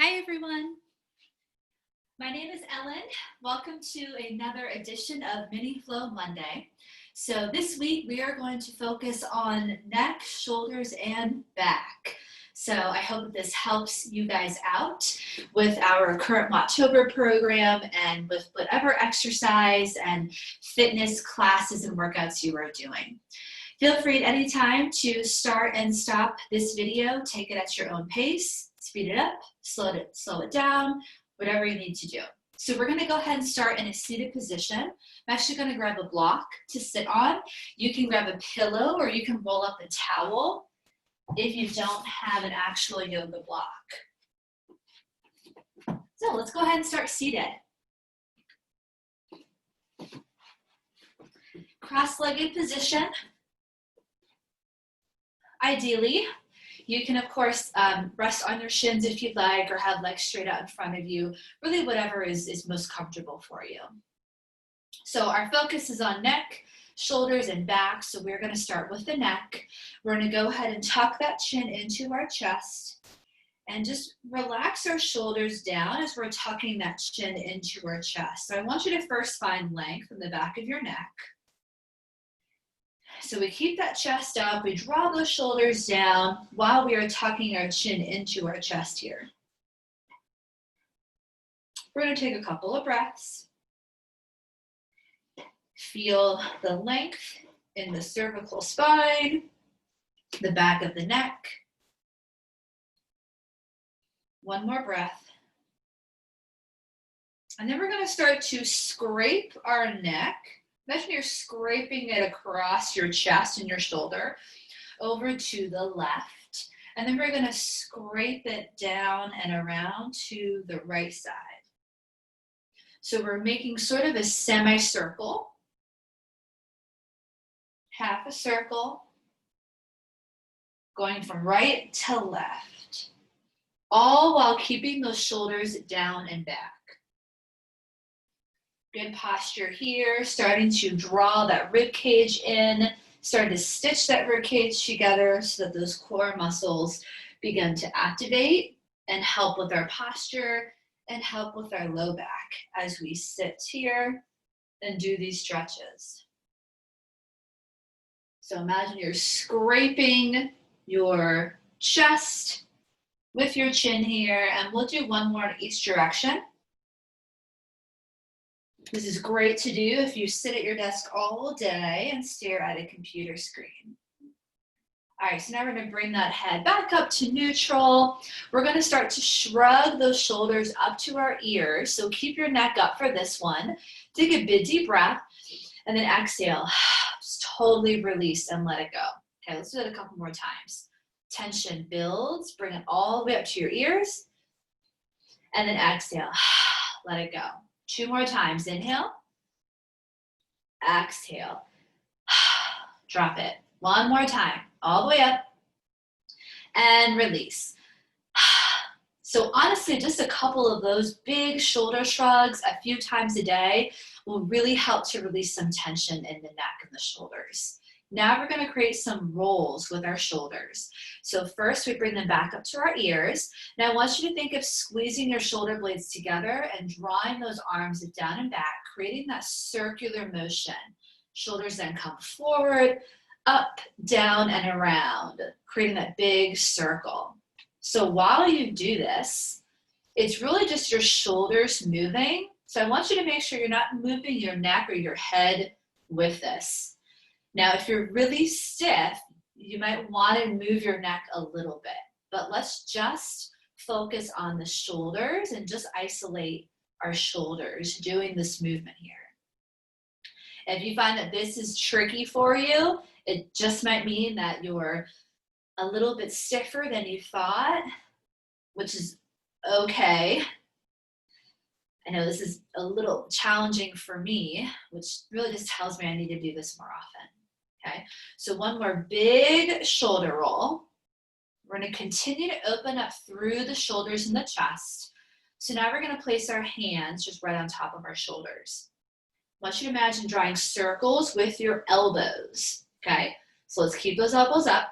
Hi everyone, my name is Ellen. Welcome to another edition of Mini Flow Monday. So this week we are going to focus on neck, shoulders, and back. So I hope this helps you guys out with our current October program and with whatever exercise and fitness classes and workouts you are doing. Feel free at any time to start and stop this video. Take it at your own pace, speed it up, slow it down, whatever you need to do. So we're going to go ahead and start in a seated position. I'm actually going to grab a block to sit on. You can grab a pillow or you can roll up a towel if you don't have an actual yoga block. So let's go ahead and start seated. Cross-legged position. Ideally, you can, of course, rest on your shins if you'd like, or have legs straight out in front of you, really whatever is most comfortable for you. So our focus is on neck, shoulders, and back, so we're going to start with the neck. We're going to go ahead and tuck that chin into our chest, and just relax our shoulders down as we're tucking that chin into our chest. So I want you to first find length in the back of your neck. So we keep that chest up, we draw those shoulders down while we are tucking our chin into our chest here. We're going to take a couple of breaths. Feel the length in the cervical spine, the back of the neck. One more breath. And then we're going to start to scrape our neck. Imagine you're scraping it across your chest and your shoulder over to the left. And then we're going to scrape it down and around to the right side. So we're making sort of a semicircle, half a circle, going from right to left, all while keeping those shoulders down and back. Good posture here, starting to draw that rib cage in, starting to stitch that rib cage together so that those core muscles begin to activate and help with our posture and help with our low back as we sit here and do these stretches. So imagine you're scraping your chest with your chin here, and we'll do one more in each direction. This is great to do if you sit at your desk all day and stare at a computer screen. All right, so now we're going to bring that head back up to neutral. We're going to start to shrug those shoulders up to our ears. So keep your neck up for this one. Take a big deep breath and then exhale. Just totally release and let it go. Okay, let's do that a couple more times. Tension builds, bring it all the way up to your ears. And then exhale, let it go. 2 more times. Inhale, exhale, drop it. 1 more time, all the way up, and release. So honestly, just a couple of those big shoulder shrugs a few times a day will really help to release some tension in the neck and the shoulders. Now we're going to create some rolls with our shoulders. So first we bring them back up to our ears. Now I want you to think of squeezing your shoulder blades together and drawing those arms down and back, creating that circular motion. Shoulders then come forward, up, down, and around, creating that big circle. So while you do this, it's really just your shoulders moving. So I want you to make sure you're not moving your neck or your head with this. Now, if you're really stiff, you might want to move your neck a little bit, but let's just focus on the shoulders and just isolate our shoulders doing this movement here. If you find that this is tricky for you, it just might mean that you're a little bit stiffer than you thought, which is okay. I know this is a little challenging for me, which really just tells me I need to do this more often. Okay, so one more big shoulder roll. We're going to continue to open up through the shoulders and the chest. So now we're going to place our hands just right on top of our shoulders. I want you to imagine drawing circles with your elbows. Okay, so let's keep those elbows up.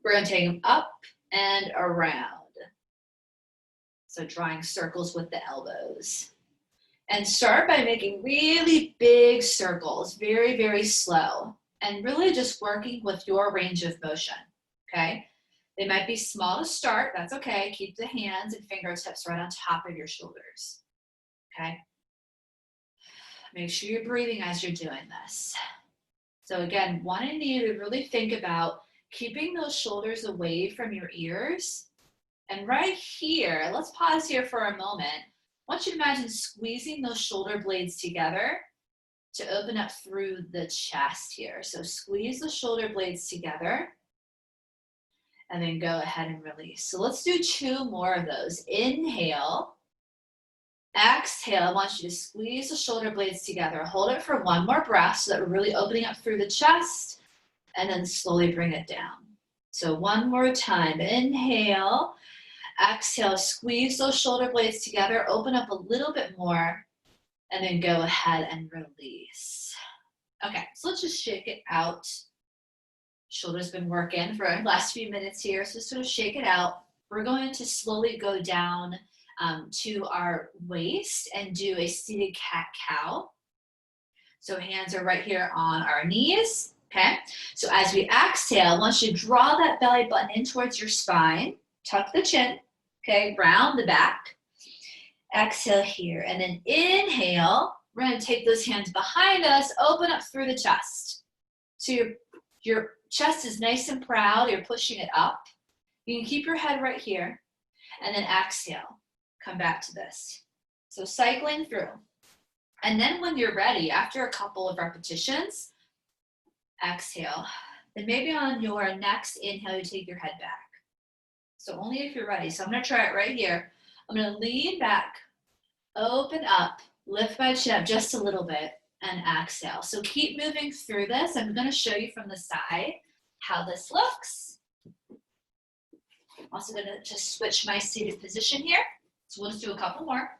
We're going to take them up and around. So drawing circles with the elbows. And start by making really big circles, very, very slow, and really just working with your range of motion, okay? They might be small to start, that's okay. Keep the hands and fingertips right on top of your shoulders, okay? Make sure you're breathing as you're doing this. So again, wanting you to really think about keeping those shoulders away from your ears. And right here, let's pause here for a moment. I want you to imagine squeezing those shoulder blades together to open up through the chest here. So squeeze the shoulder blades together and then go ahead and release. So let's do 2 more of those. Inhale, exhale. I want you to squeeze the shoulder blades together. Hold it for 1 more breath so that we're really opening up through the chest, and then slowly bring it down. So 1 more time. Inhale. Exhale, squeeze those shoulder blades together, open up a little bit more, and then go ahead and release. Okay, so let's just shake it out. Shoulder's been working for the last few minutes here, so sort of shake it out. We're going to slowly go down to our waist and do a seated cat-cow. So hands are right here on our knees, okay? So as we exhale, I want you to draw that belly button in towards your spine. Tuck the chin, okay, round the back. Exhale here, and then inhale. We're gonna take those hands behind us, open up through the chest. So your chest is nice and proud, you're pushing it up. You can keep your head right here, and then exhale, come back to this. So cycling through. And then when you're ready, after a couple of repetitions, exhale. Then maybe on your next inhale, you take your head back. So only if you're ready. So I'm gonna try it right here. I'm gonna lean back, open up, lift my chin up just a little bit, and exhale. So keep moving through this. I'm gonna show you from the side how this looks. I'm also gonna just switch my seated position here. So we'll just do a couple more.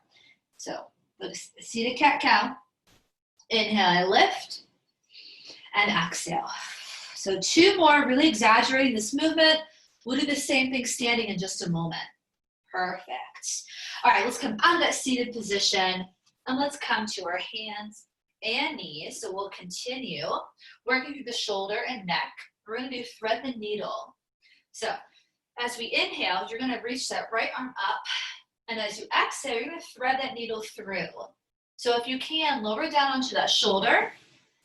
So the seated cat-cow. Inhale, I lift, and exhale. So 2 more, really exaggerating this movement. We'll do the same thing standing in just a moment. Perfect. All right, let's come out of that seated position and let's come to our hands and knees. So we'll continue working through the shoulder and neck. We're gonna do thread the needle. So as we inhale, you're gonna reach that right arm up, and as you exhale, you're gonna thread that needle through. So if you can, lower down onto that shoulder,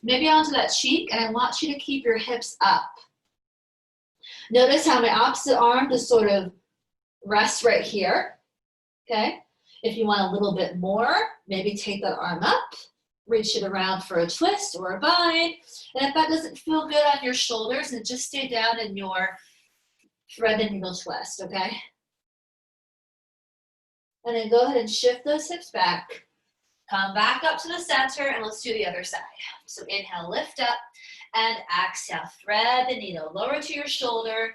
maybe onto that cheek, and I want you to keep your hips up. Notice how my opposite arm just sort of rests right here, okay? If you want a little bit more, maybe take that arm up, reach it around for a twist or a bind. And if that doesn't feel good on your shoulders, then just stay down in your thread the needle twist, okay? And then go ahead and shift those hips back. Come back up to the center, and let's do the other side. So inhale, lift up, and exhale, thread the needle. Lower to your shoulder,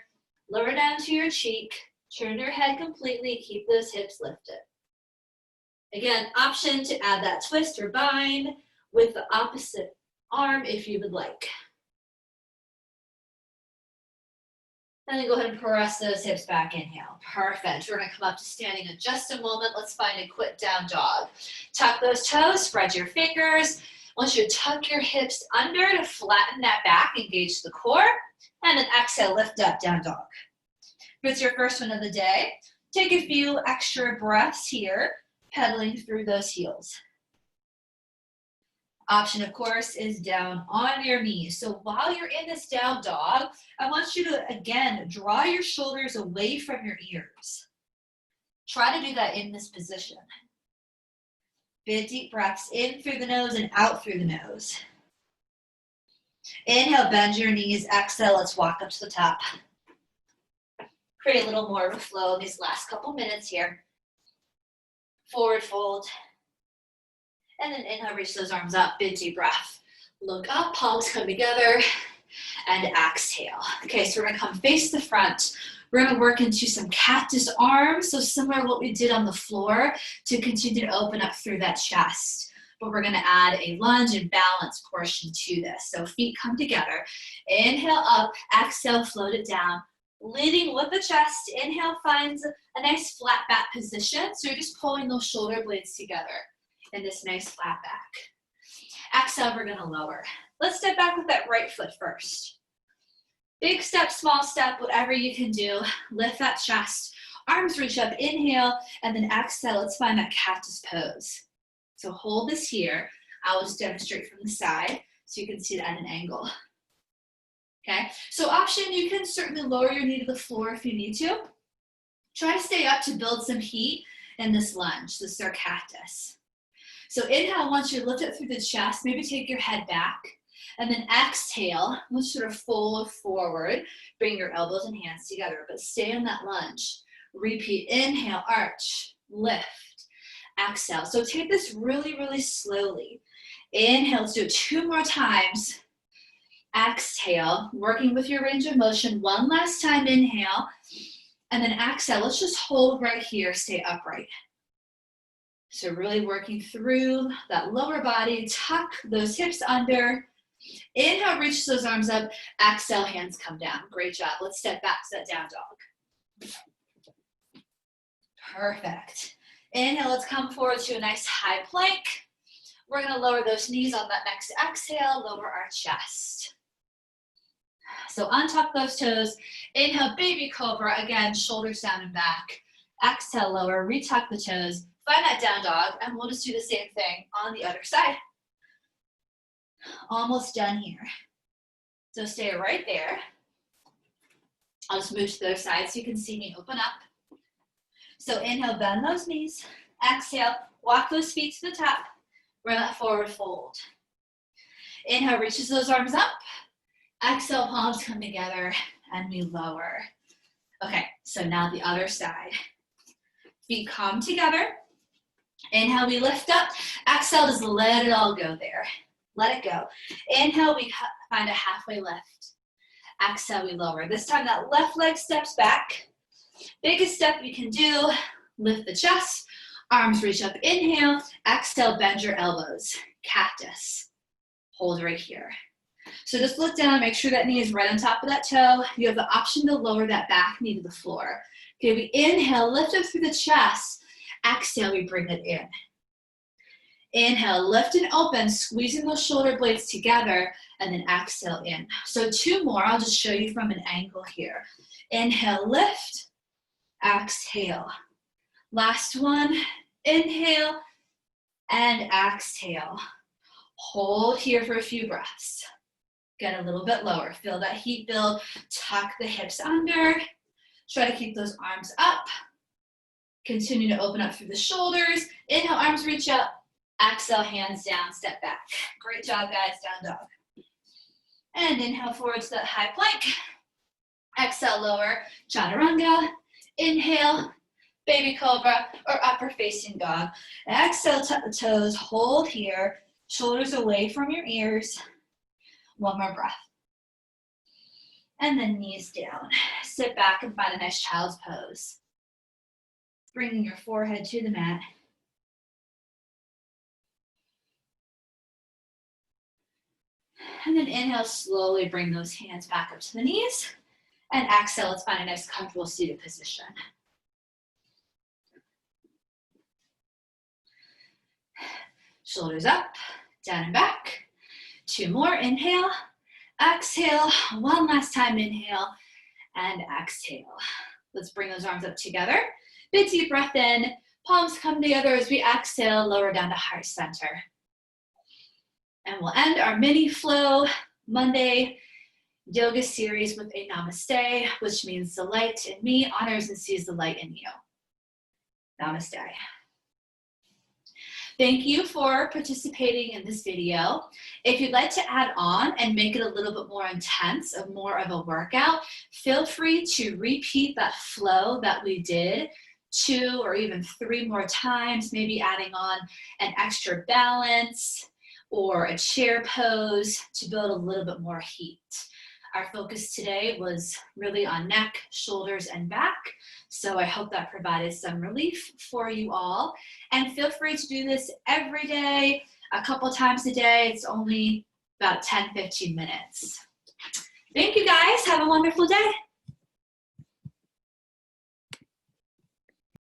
lower down to your cheek, turn your head completely, keep those hips lifted. Again, option to add that twist or bind with the opposite arm if you would like. And then go ahead and press those hips back, inhale. Perfect. We're gonna come up to standing in just a moment. Let's find a quick down dog. Tuck those toes, spread your fingers. I want you to tuck your hips under to flatten that back, engage the core, and then exhale, lift up, down dog. If it's your first one of the day, take a few extra breaths here, pedaling through those heels. Option, of course, is down on your knees. So while you're in this down dog, I want you to, again, draw your shoulders away from your ears. Try to do that in this position. Big deep breaths in through the nose and out through the nose. Inhale, bend your knees. Exhale, let's walk up to the top. Create a little more of a flow in these last couple minutes here. Forward fold. And then inhale, reach those arms up, big deep breath. Look up, palms come together, and exhale. Okay, so we're gonna come face the front. We're gonna work into some cactus arms, so similar to what we did on the floor to continue to open up through that chest. But we're gonna add a lunge and balance portion to this. So feet come together. Inhale up, exhale, float it down. Leading with the chest. Inhale finds a nice flat back position. So you're just pulling those shoulder blades together in this nice flat back. Exhale, we're gonna lower. Let's step back with that right foot first. Big step, small step, whatever you can do. Lift that chest. Arms reach up, inhale, and then exhale. Let's find that cactus pose. So hold this here. I'll just demonstrate from the side so you can see it at an angle. Okay, so option, you can certainly lower your knee to the floor if you need to. Try to stay up to build some heat in this lunge, this is our cactus. So inhale, once you lift it through the chest, maybe take your head back. And then exhale, let's sort of fold forward. Bring your elbows and hands together, but stay in that lunge. Repeat, inhale, arch, lift, exhale. So take this really, really slowly. Inhale, let's do it 2 more times. Exhale, working with your range of motion. One last time, inhale. And then exhale, let's just hold right here, stay upright. So really working through that lower body, tuck those hips under. Inhale, reach those arms up. Exhale, hands come down. Great job. Let's step back to that down dog. Perfect. Inhale, let's come forward to a nice high plank. We're gonna lower those knees on that next exhale, lower our chest. So untuck those toes. Inhale, baby cobra. Again, shoulders down and back. Exhale, lower, retuck the toes. Find that down dog, and we'll just do the same thing on the other side. Almost done here. So stay right there. I'll just move to the other side so you can see me open up. So inhale, bend those knees. Exhale, walk those feet to the top. Bring that forward fold. Inhale, reaches those arms up. Exhale, palms come together and we lower. Okay, so now the other side. Feet come together. Inhale, we lift up. Exhale, just let it all go there. Let it go. Inhale, we find a halfway lift. Exhale, we lower. This time that left leg steps back. Biggest step you can do, lift the chest, arms reach up, inhale, exhale, bend your elbows, cactus. Hold right here. So just look down, make sure that knee is right on top of that toe. You have the option to lower that back knee to the floor. Okay, we inhale, lift up through the chest. Exhale, we bring it in. Inhale, lift and open, squeezing those shoulder blades together, and then exhale in. So 2 more, I'll just show you from an angle here. Inhale, lift, exhale. Last one, inhale, and exhale. Hold here for a few breaths. Get a little bit lower, feel that heat build, tuck the hips under. Try to keep those arms up. Continue to open up through the shoulders. Inhale, arms reach up. Exhale, hands down, step back. Great job, guys, down dog. And inhale forward to that high plank. Exhale, lower, chaturanga. Inhale, baby cobra, or upper facing dog. Exhale, tuck the toes, hold here. Shoulders away from your ears. One more breath. And then knees down. Sit back and find a nice child's pose. Bringing your forehead to the mat. And then inhale, slowly bring those hands back up to the knees. And exhale, let's find a nice comfortable seated position. Shoulders up, down and back. 2 more, inhale, exhale. One last time, inhale, and exhale. Let's bring those arms up together. Big deep breath in, palms come together as we exhale, lower down to heart center. And we'll end our mini flow Monday yoga series with a namaste, which means the light in me honors and sees the light in you. Namaste. Thank you for participating in this video. If you'd like to add on and make it a little bit more intense, more of a workout, feel free to repeat that flow that we did 2 or even 3 more times, maybe adding on an extra balance or a chair pose to build a little bit more heat. Our focus today was really on neck, shoulders, and back. So I hope that provided some relief for you all. And feel free to do this every day, a couple times a day. It's only about 10-15 minutes. Thank you guys. Have a wonderful day.